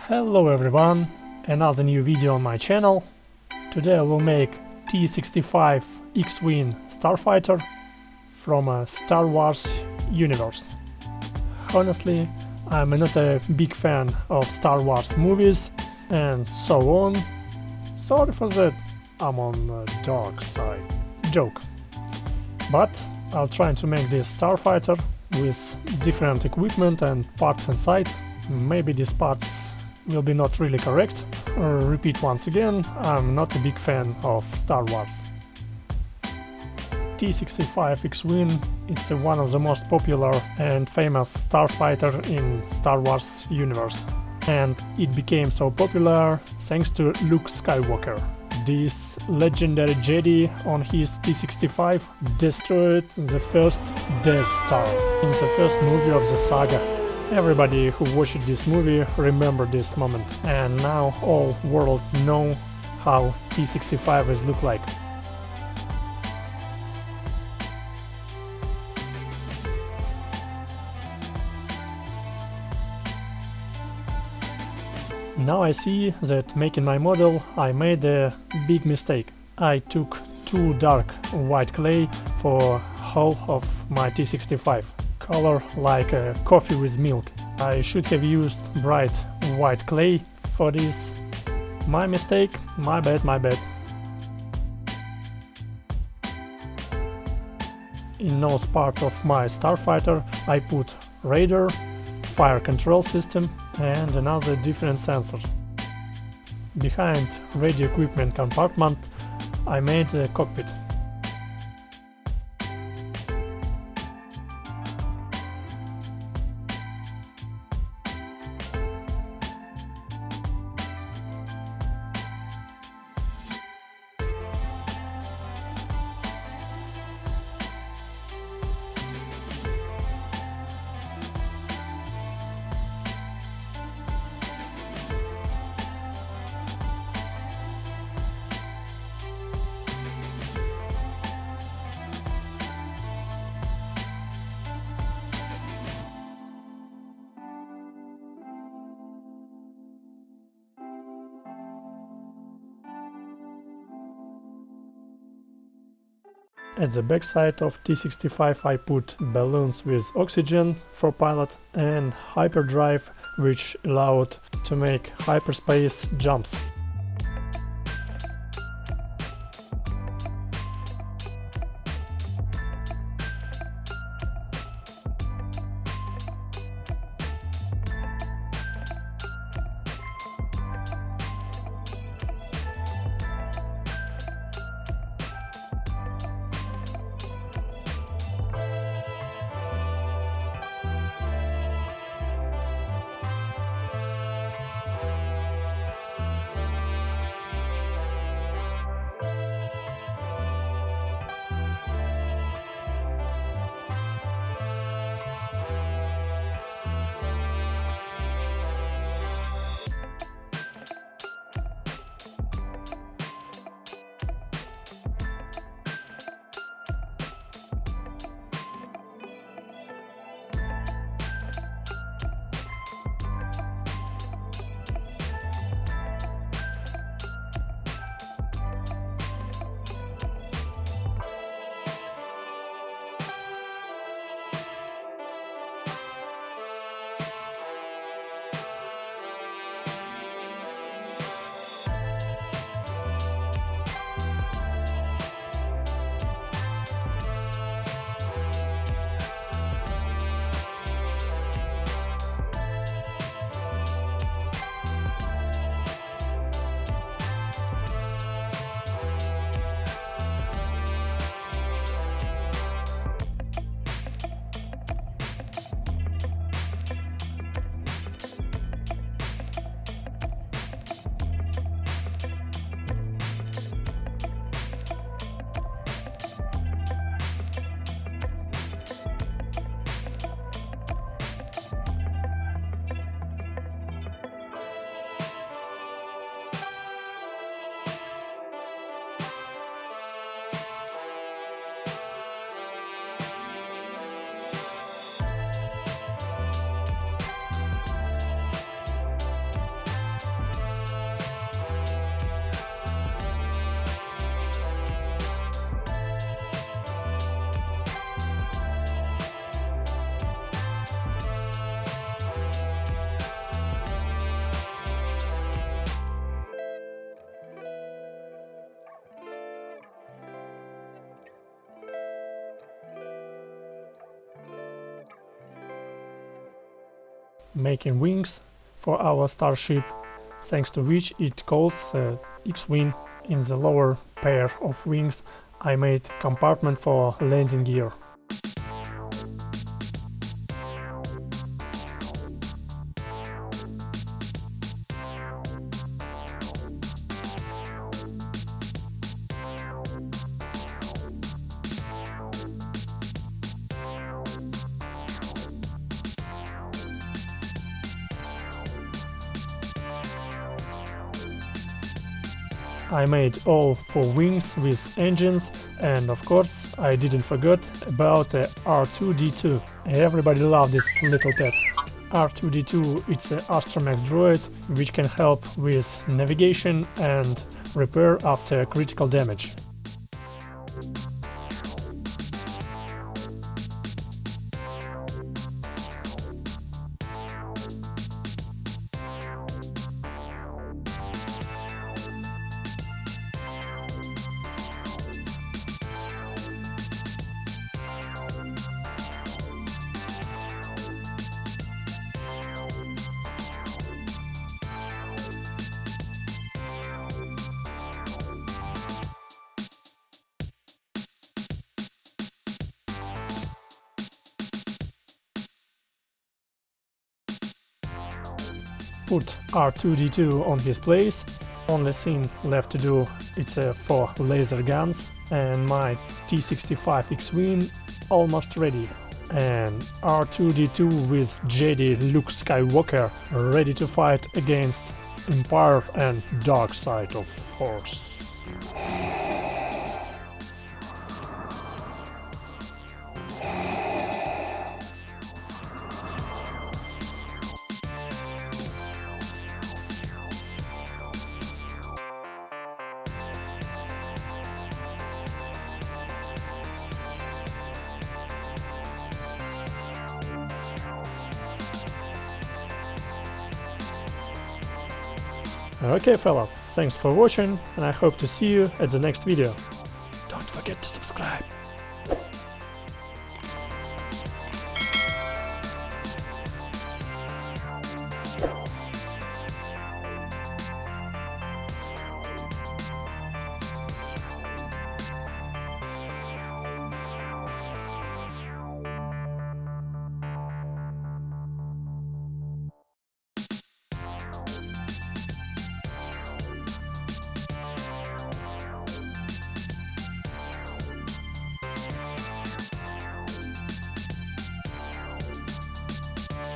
Hello everyone, another new video on my channel. Today I will make T-65 X-wing starfighter from a Star Wars universe. Honestly, I'm not a big fan of Star Wars movies and so on. Sorry for that, I'm on the dark side. Joke. But I'll try to make this starfighter with different equipment and parts inside. Maybe these parts will be not really correct. Repeat once again, I'm not a big fan of Star Wars. T-65 X-wing, it's one of the most popular and famous starfighter in Star Wars universe. And it became so popular thanks to Luke Skywalker. This legendary Jedi on his T-65 destroyed the first Death Star in the first movie of the saga. Everybody who watched this movie remember this moment, and now all world know how T-65s look like. Now I see that making my model I made a big mistake. I took too dark white clay for hull of my T-65. Color like coffee with milk. I should have used bright white clay for this. My mistake, my bad. In nose part of my starfighter I put radar, fire control system and another different sensors. Behind radio equipment compartment I made a cockpit. At the backside of T-65 I put balloons with oxygen for pilot and hyperdrive, which allowed to make hyperspace jumps. making wings for our starship, thanks to which it calls X-wing. In the lower pair of wings I made compartment for landing gear. I made all 4 wings with engines, and of course I didn't forget about the R2-D2. Everybody loves this little pet. R2-D2 it's an astromech droid which can help with navigation and repair after critical damage. Put R2-D2 on his place. Only thing left to do it's 4 laser guns, and my T-65 X-wing almost ready. And R2-D2 with Jedi Luke Skywalker ready to fight against Empire and dark side of Force. Okay fellas, thanks for watching and I hope to see you at the next video. Don't forget to subscribe.